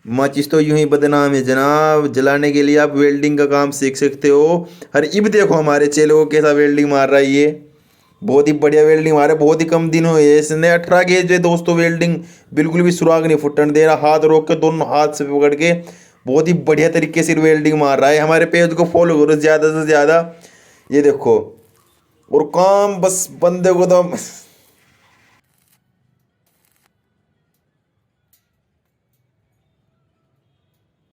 माचिस तो यूं ही बदनाम है जनाब, जलाने के लिए आप वेल्डिंग का काम सीख सकते हो। अरे इब देखो हमारे चेले को कैसा वेल्डिंग मार रहा है ये, बहुत ही बढ़िया वेल्डिंग मार रहा है। बहुत ही कम दिन हुए इसने 18 गेज है दोस्तों, वेल्डिंग बिल्कुल भी सुराग नहीं फुटने दे रहा, हाथ रोक के दोनों हाथ से पकड़ के बहुत ही बढ़िया तरीके से वेल्डिंग मार रहा है। हमारे पेज को फॉलो करो ज़्यादा से ज़्यादा, ये देखो। और काम बस बंदे को तो